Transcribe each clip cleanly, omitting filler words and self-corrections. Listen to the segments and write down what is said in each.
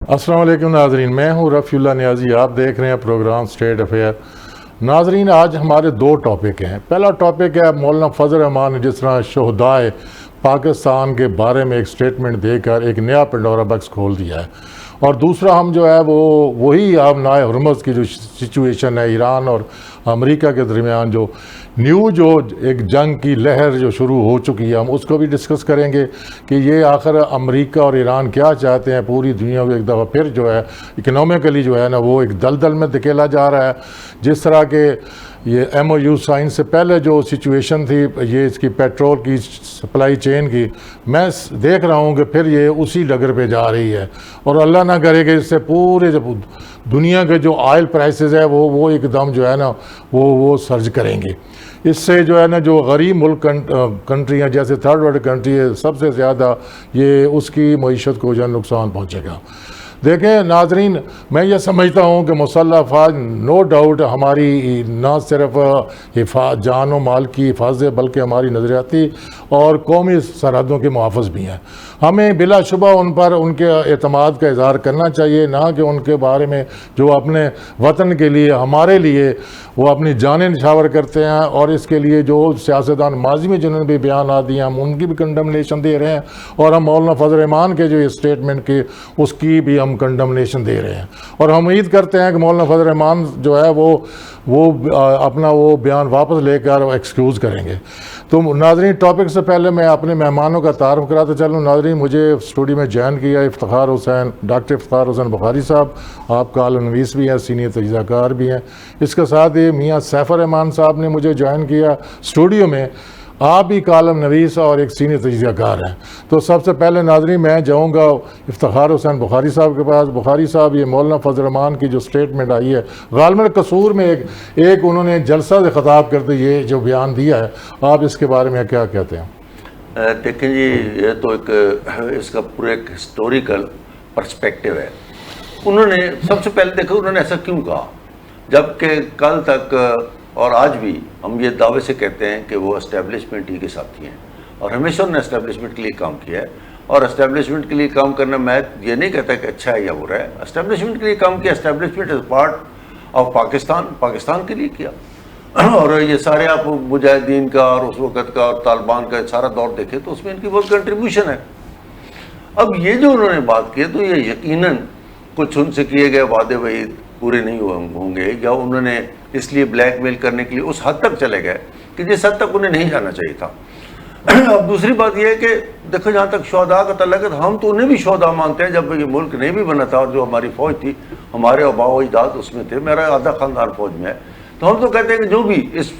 السلام علیکم ناظرین، میں ہوں رفیع اللہ نیازی، آپ دیکھ رہے ہیں پروگرام اسٹیٹ افیئر۔ ناظرین، آج ہمارے دو ٹاپک ہیں۔ پہلا ٹاپک ہے مولانا فضل الرحمان نے جس طرح شہدائے پاکستان کے بارے میں ایک سٹیٹمنٹ دے کر ایک نیا پنڈورا باکس کھول دیا ہے، اور دوسرا ہم جو ہے وہی آبنائے ہرمز کی جو سچویشن ہے ایران اور امریکہ کے درمیان، جو ایک جنگ کی لہر جو شروع ہو چکی ہے، ہم اس کو بھی ڈسکس کریں گے کہ یہ آخر امریکہ اور ایران کیا چاہتے ہیں۔ پوری دنیا کو ایک دفعہ پھر جو ہے اکنومیکلی جو ہے نا وہ ایک دلدل میں دھکیلا جا رہا ہے، جس طرح کہ یہ ایم او یو سائن سے پہلے جو سچویشن تھی یہ اس کی پیٹرول کی سپلائی چین کی، میں دیکھ رہا ہوں کہ پھر یہ اسی ڈگر پہ جا رہی ہے، اور اللہ نہ کرے کہ اس سے پورے دنیا کے جو آئل پرائسز ہے وہ ایک دم جو ہے نا وہ سرج کریں گے۔ اس سے جو ہے نا جو غریب ملک کنٹری ہیں جیسے تھرڈ ورلڈ کنٹری ہے، سب سے زیادہ یہ اس کی معیشت کو جو ہے نقصان پہنچے گا۔ دیکھیں ناظرین، میں یہ سمجھتا ہوں کہ مسلح افواج نو ڈاؤٹ ہماری نہ صرف جان و مال کی حفاظت ہے بلکہ ہماری نظریاتی اور قومی سرحدوں کے محافظ بھی ہیں۔ ہمیں بلا شبہ ان پر ان کے اعتماد کا اظہار کرنا چاہیے، نہ کہ ان کے بارے میں جو اپنے وطن کے لیے ہمارے لیے وہ اپنی جانیں نچھاور کرتے ہیں، اور اس کے لیے جو سیاستدان ماضی میں جنہوں نے بھی بیانات دیے ہم ان کی بھی کنڈمنیشن دے رہے ہیں، اور ہم مولانا فضل الرحمان کے جو اسٹیٹمنٹ کی اس کی بھی ہم کنڈمنیشن دے رہے ہیں، اور ہم امید کرتے ہیں کہ مولانا فضل الرحمان جو ہے وہ اپنا وہ بیان واپس لے کر ایکسکیوز کریں گے۔ تو ناظرین، ٹاپک سے پہلے میں اپنے مہمانوں کا تعارف کراتا چلوں۔ ناظرین، مجھے اسٹوڈیو میں جوائن کیا ڈاکٹر افتخار حسین بخاری صاحب، آپ کالم نویس بھی ہیں، سینئر تجزیہ کار بھی ہیں۔ اس کے ساتھ ہی میاں سیف الرحمان صاحب نے مجھے جوائن کیا اسٹوڈیو میں، آپ بھی کالم نویس اور ایک سینئر تجزیہ کار ہیں۔ تو سب سے پہلے ناظرین میں جاؤں گا افتخار حسین بخاری صاحب کے پاس۔ بخاری صاحب، یہ مولانا فضل الرحمان کی جو سٹیٹمنٹ آئی ہے غالباً قصور میں ایک انہوں نے جلسہ سے خطاب کرتے یہ جو بیان دیا ہے، آپ اس کے بارے میں کیا کہتے ہیں؟ دیکھیں جی، یہ تو اس کا پورا ایک ہسٹوریکل پرسپیکٹیو ہے۔ انہوں نے سب سے پہلے دیکھو انہوں نے ایسا کیوں کہا، جبکہ کل تک اور آج بھی ہم یہ دعوے سے کہتے ہیں کہ وہ اسٹیبلشمنٹ ہی کے ساتھی ہیں، اور ہمیشہ انہوں نے اسٹیبلشمنٹ کے لیے کام کیا ہے، اور اسٹیبلشمنٹ کے لیے کام کرنا میں یہ نہیں کہتا کہ اچھا ہے یا برا ہے۔ اسٹیبلشمنٹ کے لیے کام کیا، establishment is part of Pakistan کے لیے کیا، اور یہ سارے آپ مجاہدین کا اور اس وقت کا اور طالبان کا سارا دور دیکھیں تو اس میں ان کی بہت کنٹریبیوشن ہے۔ اب یہ جو انہوں نے بات کی تو یہ یقیناً کچھ ان سے کیے گئے وعدے وعید پورے نہیں ہوں گے، یا انہوں نے اس لیے بلیک میل کرنے کے لیے اس حد تک چلے گئے کہ جس حد تک انہیں نہیں جانا چاہیے تھا۔ اب دوسری بات یہ ہے کہ دیکھو جہاں تک شہداء کا تعلق ہے، ہم تو انہیں بھی شہداء مانتے ہیں۔ جب یہ ملک نہیں بھی بنا تھا اور جو ہماری فوج تھی، ہمارے آباء و اجداد اس میں تھے، میرا آدھا خاندان فوج میں ہے، تو ہم تو کہتے ہیں کہ جو بھی اس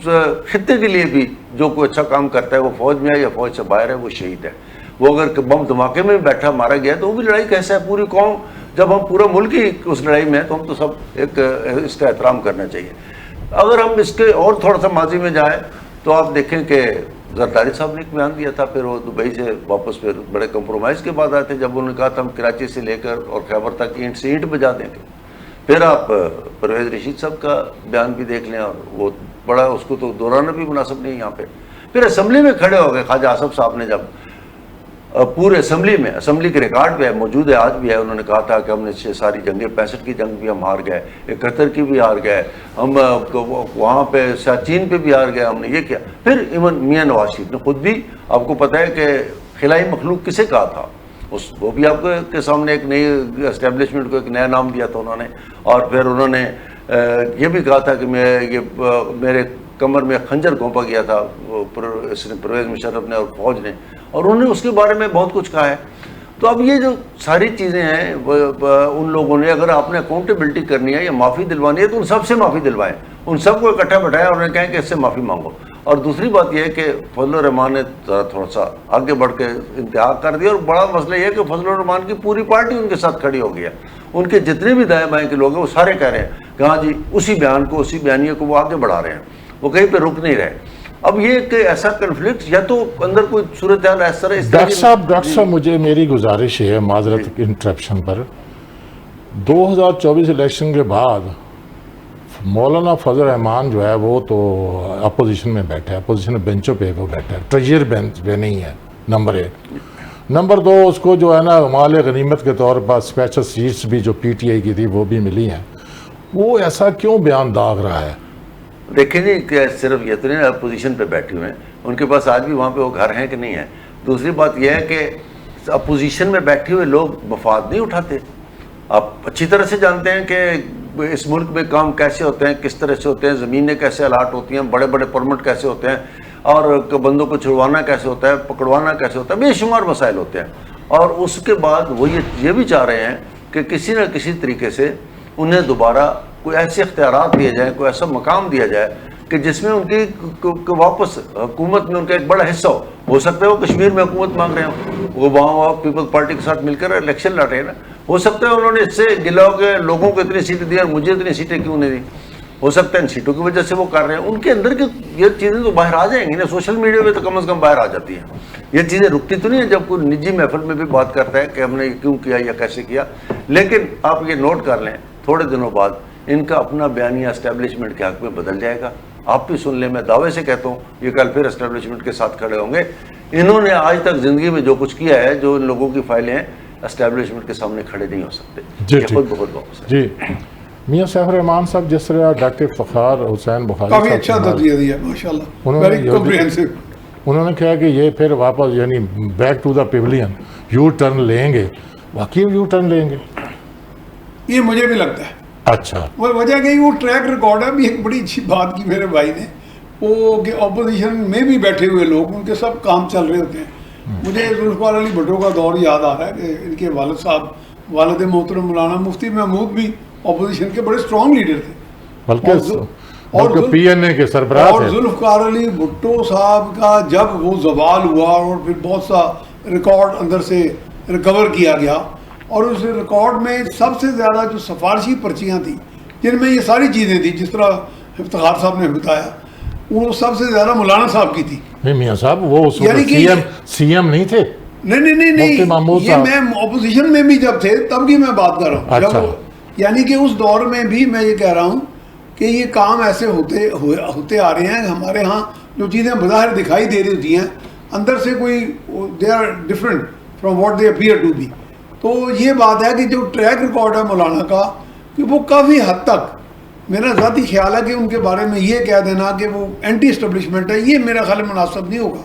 خطے کے لیے بھی جو کوئی اچھا کام کرتا ہے وہ فوج میں ہے یا فوج سے باہر ہے، وہ شہید ہے۔ وہ اگر بم دھماکے میں بیٹھا مارا گیا تو وہ بھی لڑائی کیسے ہے، پوری قوم، جب ہم پورا ملک ہی اس لڑائی میں ہے تو ہم تو سب ایک اس کا احترام کرنا چاہیے۔ اگر ہم اس کے اور تھوڑا سا ماضی میں جائیں تو آپ دیکھیں کہ زرداری صاحب نے ایک بیان دیا تھا، پھر وہ دبئی سے واپس پھر بڑے کمپرومائز کے بعد آئے تھے، جب انہوں نے کہا تھا ہم کراچی سے لے کر اور خیبر تک اینٹ سے اینٹ بجا دیں گے۔ پھر آپ پرویز رشید صاحب کا بیان بھی دیکھ لیں، اور وہ بڑا اس کو تو دہرانا بھی مناسب نہیں یہاں پہ۔ پھر اسمبلی میں کھڑے ہو گئے خواجہ آصف صاحب نے، جب پورے اسمبلی کے ریکارڈ پہ ہے، موجود ہے آج بھی ہے، انہوں نے کہا تھا کہ ہم نے ساری جنگیں 65 کی جنگ بھی ہم ہار گئے، 71 کی بھی ہار گئے، ہم وہاں پہ سیاچین پہ بھی ہار گئے، ہم نے یہ کیا۔ پھر ایون میاں نواز شریف نے خود بھی، آپ کو پتہ ہے کہ خلائی مخلوق کسے کہا تھا، وہ بھی آپ کے سامنے ایک نئی اسٹیبلشمنٹ کو ایک نیا نام دیا تھا انہوں نے، اور پھر انہوں نے یہ بھی کہا تھا کہ میرے کمر میں خنجر گھونپا گیا تھا پرویز مشرف نے اور فوج نے، اور انہوں نے اس کے بارے میں بہت کچھ کہا ہے۔ تو اب یہ جو ساری چیزیں ہیں ان لوگوں نے، اگر آپ نے اکاؤنٹیبلٹی کرنی ہے یا معافی دلوانی ہے تو ان سب سے معافی دلوائیں، ان سب کو اکٹھا بٹھایا اور انہیں کہیں کہ اس سے معافی مانگو۔ اور دوسری بات یہ ہے کہ فضل الرحمان نے تھوڑا سا آگے بڑھ کے انتہا کر دیا، اور بڑا مسئلہ یہ ہے کہ فضل الرحمان کی پوری پارٹی ان کے ساتھ کھڑی ہو گئی ہے، ان کے جتنے بھی دائیں بائیں کے لوگ ہیں وہ سارے کہہ رہے ہیں کہ ہاں جی اسی بیان کو، اسی بیانیے کو وہ آگے بڑھا رہے ہیں، وہ کہیں پہ رک نہیں رہے۔ اب یہ کہ ایسا کنفلکٹ یا تو اندر کوئی صورتحال اس طرح ڈاکٹر صاحب مجھے میری گزارش ہے معذرت انٹرپشن پر، 2024 الیکشن کے بعد مولانا فضل الرحمان جو ہے وہ تو اپوزیشن میں بیٹھا ہے، اپوزیشن بینچوں پہ وہ بیٹھا ہے، ٹریجر بینچ پہ نہیں ہے، نمبر 1۔ نمبر 2 اس کو جو ہے نا مال غنیمت کے طور پر اسپیشل سیٹس بھی جو پی ٹی آئی کی تھی وہ بھی ملی ہیں، وہ ایسا کیوں بیان داغ رہا ہے؟ دیکھیں جی کہ صرف یہ تو نہیں اپوزیشن پہ بیٹھے ہوئے ہیں، ان کے پاس آج بھی وہاں پہ وہ گھر ہیں کہ نہیں ہیں. دوسری بات یہ ہے کہ اپوزیشن میں بیٹھے ہوئے لوگ مفاد نہیں اٹھاتے. آپ اچھی طرح سے جانتے ہیں کہ اس ملک میں کام کیسے ہوتے ہیں، کس طرح سے ہوتے ہیں، زمینیں کیسے الاٹ ہوتی ہیں، بڑے بڑے پرمٹ کیسے ہوتے ہیں، اور بندوں کو چھڑوانا کیسے ہوتا ہے، پکڑوانا کیسے ہوتا ہے، بے شمار مسائل ہوتے ہیں. اور اس کے بعد وہ یہ بھی چاہ رہے ہیں کہ کسی نہ کسی طریقے سے انہیں دوبارہ کوئی ایسے اختیارات دیے جائیں، کوئی ایسا مقام دیا جائے کہ جس میں ان کی واپس حکومت میں ان کا ایک بڑا حصہ ہو سکتا ہے وہ کشمیر میں حکومت مانگ رہے ہوں، وہ وہاں پیپل پارٹی کے ساتھ مل کر الیکشن لڑ رہے ہیں نا. ہو سکتا ہے انہوں نے اس سے گلا ہو کے لوگوں کو اتنی سیٹیں دی اور مجھے اتنی سیٹیں کیوں نہیں دی. ہو سکتا ہے ان سیٹوں کی وجہ سے وہ کر رہے ہیں. ان کے اندر کی یہ چیزیں تو باہر آ جائیں گی نا، سوشل میڈیا پہ تو کم از کم باہر آ جاتی ہیں. یہ چیزیں رکتی تو نہیں ہیں جب کوئی نجی محفل میں بھی بات کرتا ہے کہ ہم نے یہ کیوں کیا یا کیسے کیا. لیکن آپ یہ نوٹ کر لیں تھوڑے دنوں بعد ان کا اپنا بیانیہ اسٹیبلشمنٹ کے حق میں بدل جائے گا. آپ بھی سن لیں، میں دعوے سے کہتا ہوں یہ کل پھر اسٹیبلشمنٹ کے ساتھ کھڑے ہوں گے. انہوں نے آج تک زندگی میں جو کچھ کیا ہے، جو ان لوگوں کی فائلیں ہیں، اسٹیبلشمنٹ کے سامنے کھڑے نہیں ہو سکتے. جی خود بہت واپس ہے. جی میاں سیف الرحمان صاحب، جس طرح ڈاکٹر فخار حسین بخاری کافی اچھا تجزیہ دیا ماشاءاللہ، ویری کمپریہنسو. انہوں نے کہا کہ یہ پھر واپس یعنی back to the pavilion U turn لیں گے. واقعی یو ٹرن لیں گے؟ یہ مجھے بھی لگتا ہے. اچھا، وہ وجہ کہ وہ ٹریک ریکارڈ ہے. بھی ایک بڑی اچھی بات کی میرے بھائی نے، وہ کہ اپوزیشن میں بھی بیٹھے ہوئے لوگ، ان کے سب کام چل رہے ہوتے ہیں. مجھے ذوالفقار علی بھٹو کا دور یاد آ رہا ہے کہ ان کے والد صاحب، والد محترم مولانا مفتی محمود بھی اپوزیشن کے بڑے اسٹرانگ لیڈر تھے، بلکہ پی این اے کے سربراہ اور تھے. ذوالفقار علی بھٹو صاحب کا جب وہ زوال ہوا اور پھر بہت سا ریکارڈ اندر سے ریکور کیا گیا، اور اس ریکارڈ میں سب سے زیادہ جو سفارشی پرچیاں تھیں جن میں یہ ساری چیزیں تھیں جس طرح افتخار صاحب نے بتایا، وہ سب سے زیادہ مولانا صاحب کی تھی. نہیں میاں صاحب، وہ اس یعنی وقت سی ایم نہیں تھے. نہیں، یہ میں اپوزیشن میں بھی جب تھے تب کی میں بات کر رہا ہوں. یعنی کہ اس دور میں بھی میں یہ کہہ رہا ہوں کہ یہ کام ایسے ہوتے آ رہے ہیں. ہمارے ہاں جو چیزیں بظاہر دکھائی دے رہی ہوتی ہیں، اندر سے کوئی they are different from what they appear to be. تو یہ بات ہے کہ جو ٹریک ریکارڈ ہے مولانا کا، کہ وہ کافی حد تک میرا ذاتی خیال ہے کہ ان کے بارے میں یہ کہہ دینا کہ وہ اینٹی اسٹیبلشمنٹ ہے، یہ میرا خیال مناسب نہیں ہوگا.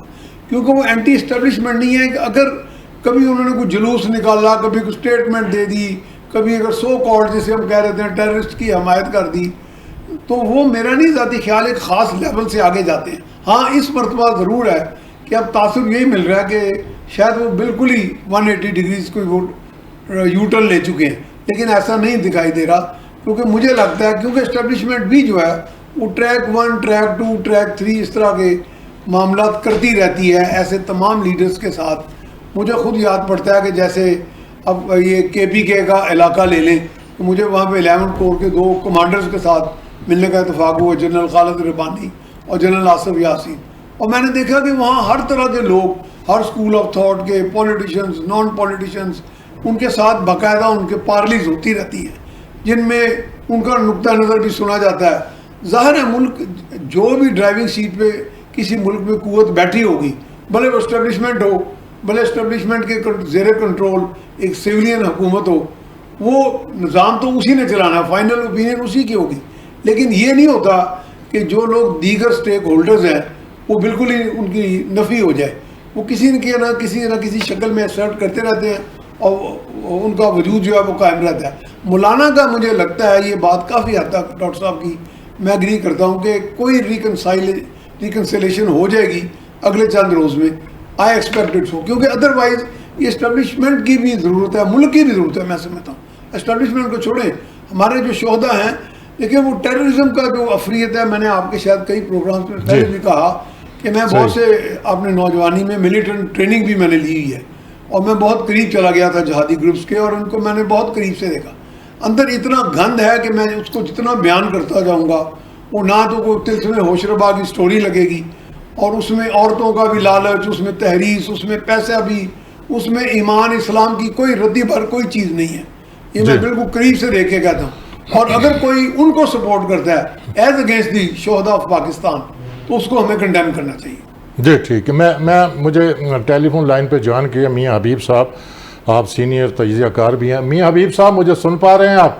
کیونکہ وہ اینٹی اسٹیبلشمنٹ نہیں ہے. کہ اگر کبھی انہوں نے کوئی جلوس نکالا، کبھی کوئی اسٹیٹمنٹ دے دی، کبھی اگر سو کالڈ جسے ہم کہہ رہے ہیں ٹیررسٹ کی حمایت کر دی، تو وہ میرا نہیں ذاتی خیال ایک خاص لیول سے آگے جاتے ہیں. ہاں اس مرتبہ ضرور ہے کہ اب تاثر یہی مل رہا ہے کہ شاید وہ بالکل ہی 180 ڈگریز کوئی وہ یو ٹرن لے چکے ہیں، لیکن ایسا نہیں دکھائی دے رہا. کیونکہ مجھے لگتا ہے کیونکہ اسٹیبلشمنٹ بھی جو ہے وہ ٹریک 1 ٹریک 2 ٹریک 3 اس طرح کے معاملات کرتی رہتی ہے ایسے تمام لیڈرز کے ساتھ. مجھے خود یاد پڑتا ہے کہ جیسے اب یہ کے پی کے کا علاقہ لے لیں، تو مجھے وہاں پہ 11 کور کے 2 کمانڈرز کے ساتھ ملنے کا اتفاق ہوا، جنرل خالد ربانی اور جنرل آصف یاسین. اور میں نے دیکھا کہ وہاں ہر طرح کے لوگ، ہر اسکول آف تھاٹ کے، پولیٹیشنز، نان پولیٹیشنز، ان کے ساتھ باقاعدہ ان کے پارلیز ہوتی رہتی ہیں جن میں ان کا نقطہ نظر بھی سنا جاتا ہے. ظاہر ہے ملک جو بھی ڈرائیونگ سیٹ پہ کسی ملک میں قوت بیٹھی ہوگی، بھلے وہ اسٹیبلشمنٹ ہو، بھلے اسٹیبلشمنٹ کے زیر کنٹرول ایک سویلین حکومت ہو، وہ نظام تو اسی نے چلانا ہے، فائنل اوپینین اسی کی ہوگی. لیکن یہ نہیں ہوتا کہ جو لوگ دیگر سٹیک ہولڈرز ہیں وہ بالکل ہی ان کی نفی ہو جائے. وہ کسی نہ کسی شکل میں اسرٹ کرتے رہتے ہیں اور ان کا وجود جو ہے وہ قائم رہتا ہے. مولانا کا مجھے لگتا ہے یہ بات کافی حد تک ڈاکٹر صاحب کی میں ایگری کرتا ہوں کہ کوئی ریکنسیلیشن ہو جائے گی اگلے چند روز میں. آئی ایکسپیکٹ اٹ سو، کیونکہ ادروائز یہ اسٹیبلشمنٹ کی بھی ضرورت ہے، ملک کی بھی ضرورت ہے. میں سمجھتا ہوں اسٹیبلشمنٹ کو چھوڑیں، ہمارے جو شہدا ہیں، دیکھیں وہ ٹیررزم کا جو افریت ہے، میں نے آپ کے شاید کئی پروگرامز میں پہلے بھی کہا کہ میں بہت سے اپنے نوجوانی میں ملیٹنٹ ٹریننگ بھی میں نے لی ہوئی ہے، اور میں بہت قریب چلا گیا تھا جہادی گروپس کے، اور ان کو میں نے بہت قریب سے دیکھا. اندر اتنا گند ہے کہ میں اس کو جتنا بیان کرتا جاؤں گا وہ نہ تو کوئی تلسم ہوشربا کی سٹوری لگے گی، اور اس میں عورتوں کا بھی لالچ، اس میں تحریص، اس میں پیسہ بھی، اس میں ایمان اسلام کی کوئی ردی بھر کوئی چیز نہیں ہے. یہ میں بالکل قریب سے دیکھ کے کہتا ہوں. اور اگر کوئی ان کو سپورٹ کرتا ہے ایز اگینسٹ دی شہداء آف پاکستان، تو اس کو ہمیں کنڈیم کرنا چاہیے. جی ٹھیک ہے. میں مجھے ٹیلی فون لائن پہ جوائن کیا میاں حبیب صاحب, آپ سینئر تجزیہ کار بھی ہیں. میاں حبیب صاحب مجھے سن پا رہے ہیں آپ؟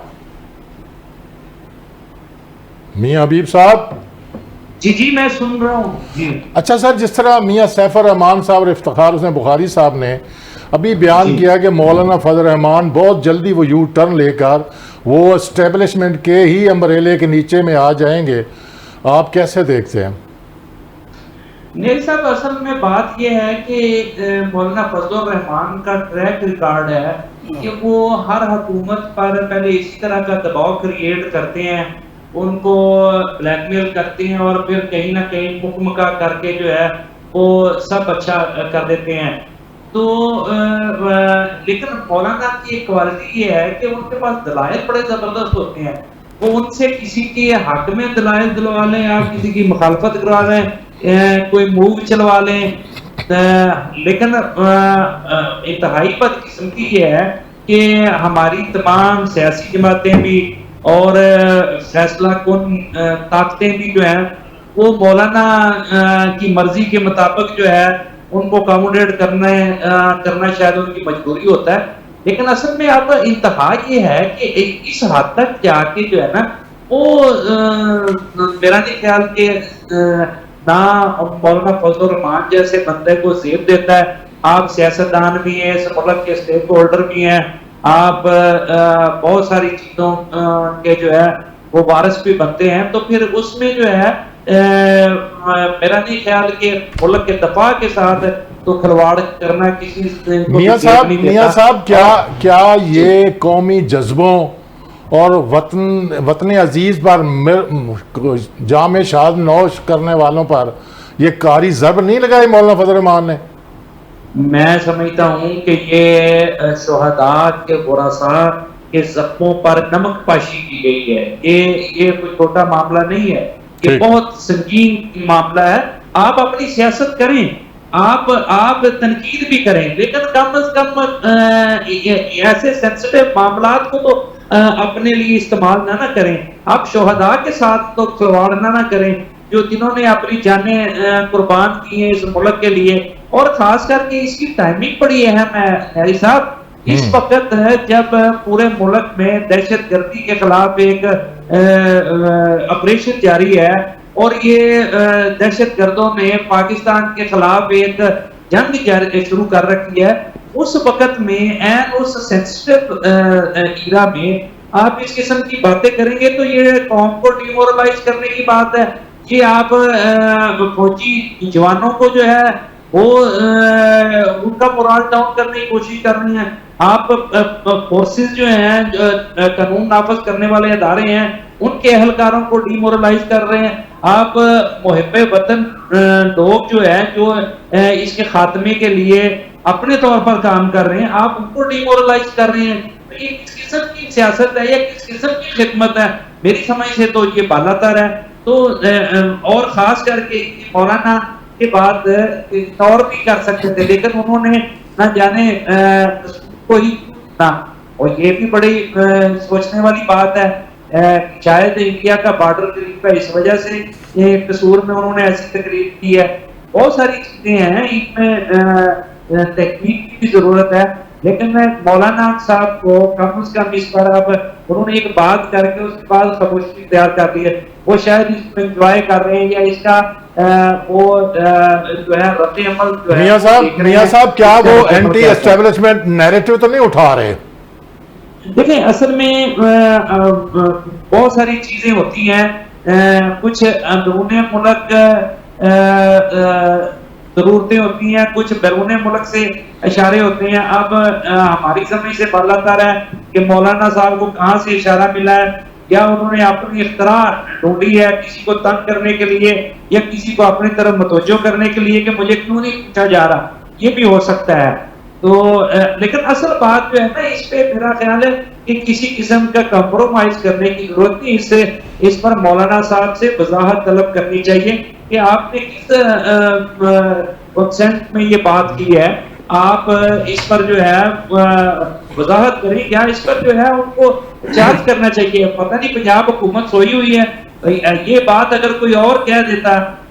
میاں حبیب صاحب جی میں سن رہا ہوں جی. اچھا سر, جس طرح میاں سیف الرحمان صاحب اور افتخار حسین بخاری صاحب نے ابھی بیان کیا کہ مولانا فضل الرحمان بہت جلدی وہ یو ٹرن لے کر وہ اسٹیبلشمنٹ کے ہی امبریلے کے نیچے میں آ جائیں گے, آپ کیسے دیکھتے ہیں؟ نیل صاحب اصل میں بات یہ ہے کہ مولانا فضل الرحمان کا ٹریک ریکارڈ ہے کہ وہ ہر حکومت پر پہلے اسی طرح کا دباؤ کریٹ کرتے ہیں, ان کو بلیک میل کرتے ہیں اور پھر کہیں نہ کہیں مکمکہ کر کے جو ہے وہ سب اچھا کر دیتے ہیں. تو لیکن مولانا کی ایک کوالٹی یہ ہے کہ ان کے پاس دلائل بڑے زبردست ہوتے ہیں. وہ ان سے کسی کے حق میں دلائل دلوا لیں, آپ کسی کی مخالفت کروا لیں, کوئی موو چلوا لیں, لیکن انتہائی بدقسمتی یہ ہے کہ ہماری تمام سیاسی جماعتیں بھی اور فیصلہ کن طاقتیں بھی جو ہیں وہ مولانا کی مرضی کے مطابق جو ہے ان کو اکاموڈیٹ کرنا شاید ان کی مجبوری ہوتا ہے. لیکن اصل میں اب انتہا یہ ہے کہ اس حد تک جا کے جو ہے نا وہ میرا نہیں خیال کہ نہ مولانا فضل الرحمان جیسے بندے کو زیب دیتا ہے. آپ سیاستدان بھی ہیں, اس ملک کے اسٹیک ہولڈر بھی ہیں, آپ بہت ساری چیزوں کے جو ہے وہ وارث بھی بنتے ہیں. تو پھر اس میں جو ہے میرا نہیں خیال کہ ملک کے دفاع کے ساتھ تو کھلواڑ کرنا کسی میاں صاحب کیا یہ قومی جذبوں اور وطن عزیز پر جام شاد نوش کرنے والوں پر یہ کاری ضرب نہیں لگائی مولانا فضل الرحمان نے؟ میں سمجھتا ہوں کہ یہ شہداء کے ورثاء کے زخموں پر نمک پاشی کی گئی ہے. یہ کوئی چھوٹا معاملہ نہیں ہے, یہ بہت سنگین معاملہ ہے. آپ اپنی سیاست کریں, آپ تنقید بھی کریں, لیکن کم از کم ایسے سینسٹیو معاملات کو تو اپنے لیے استعمال نہ کریں. آپ شہداء کے ساتھ تو کھلواڑ نہ کریں جو جنہوں نے اپنی جانیں قربان کی ہیں اس ملک کے لیے. اور خاص کر کے اس کی ٹائمنگ بڑی اہم ہے نیری صاحب. اس وقت ہے جب پورے ملک میں دہشت گردی کے خلاف ایک آپریشن جاری ہے اور یہ دہشت گردوں نے پاکستان کے خلاف ایک جنگ شروع کر رکھی ہے. اس وقت میں اس سینسٹیو ایرا میں آپ اس قسم کی باتیں کریں گے تو یہ قوم کو ڈیمورلائز کرنے کی بات ہے. کہ آپ فوجی جوانوں کو جو ہے وہ ان کا مورال ڈاؤن کرنے کی کوشش کر رہے ہیں. آپ فورسز جو ہیں قانون نافذ کرنے والے ادارے ہیں ان کے اہلکاروں کو ڈیمورلائز کر رہے ہیں. آپ محب وطن لوگ جو ہیں جو اس کے خاتمے کے لیے اپنے طور پر کام کر رہے ہیں آپ ان کو ڈیمورلائز کر رہے ہیں. یہ کس قسم کی سیاست ہے یا کس قسم کی خدمت ہے؟ میری سمجھ سے تو یہ بالا تر ہے. تو اور خاص کر کے مولانا کے بعد اور بھی کر سکتے تھے لیکن انہوں نے نہ جانے کوئی نہ. اور یہ بھی بڑی سوچنے والی بات ہے, شاید انڈیا کا بارڈر قریب ہے اس وجہ سے یہ قصور میں انہوں نے ایسی تقریر کی ہے. بہت ساری چیزیں ہیں ان میں تحقیق کی بھی ضرورت ہے. لیکن میں مولانا صاحب کو کم از کم اس پر اب انہوں نے ایک بات کر کے اس کے بعد خاموشی اختیار کر دی ہے. وہ شاید اس کو انجوائے کر رہے ہیں یا اس کا وہ جو ہے رد عمل جو ہے. میاں صاحب کیا وہ اینٹی اسٹیبلشمنٹ نیریٹو تو نہیں اٹھا رہے؟ دیکھیں اصل میں بہت ساری چیزیں ہوتی ہیں. کچھ اندرون ملک ضرورتیں ہوتی ہیں, کچھ بیرون ملک سے اشارے ہوتے ہیں. اب ہماری سمجھ سے بالا تر ہے کہ مولانا صاحب کو کہاں سے اشارہ ملا ہے, یا انہوں نے اپنی اختراع ڈھونڈی ہے کسی کو تنگ کرنے کے لیے یا کسی کو اپنی طرف متوجہ کرنے کے لیے کہ مجھے کیوں نہیں پوچھا جا رہا. یہ بھی ہو سکتا ہے. تو لیکن اصل بات جو ہے نا اس پہ میرا خیال ہے کہ کسی قسم کا کمپرومائز کرنے کی ضرورت نہیں. اس پر مولانا صاحب سے وضاحت طلب کرنی چاہیے کہ آپ نے کس کنسنٹ میں یہ بات کی ہے. آپ اس پر جو ہے وضاحت کریں, یا اس پر جو ہے ان کو چارج کرنا چاہیے. پتہ نہیں پنجاب حکومت سوئی ہوئی ہے, یہ بات اگر کوئی اور کہہ دیتا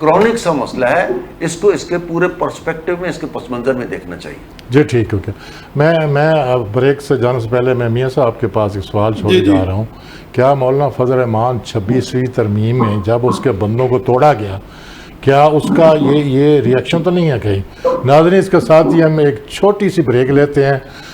کرونک سا مسئلہ ہے، اس کو اس کے پورے پرسپیکٹیو میں، اس کے پس منظر میں دیکھنا چاہیے. جی ٹھیک اوکے. میں بریک سے جانے سے پہلے میں میاں صاحب کے پاس ایک سوال چھوڑے جا رہا ہوں. کیا مولانا فضل الرحمان 26ویں ترمیم میں جب اس کے بندوں کو توڑا گیا، کیا اس کا یہ ریئیکشن تو نہیں ہے کہیں؟ ناظرین اس کے ساتھ ہی ہم ایک چھوٹی سی بریک لیتے ہیں.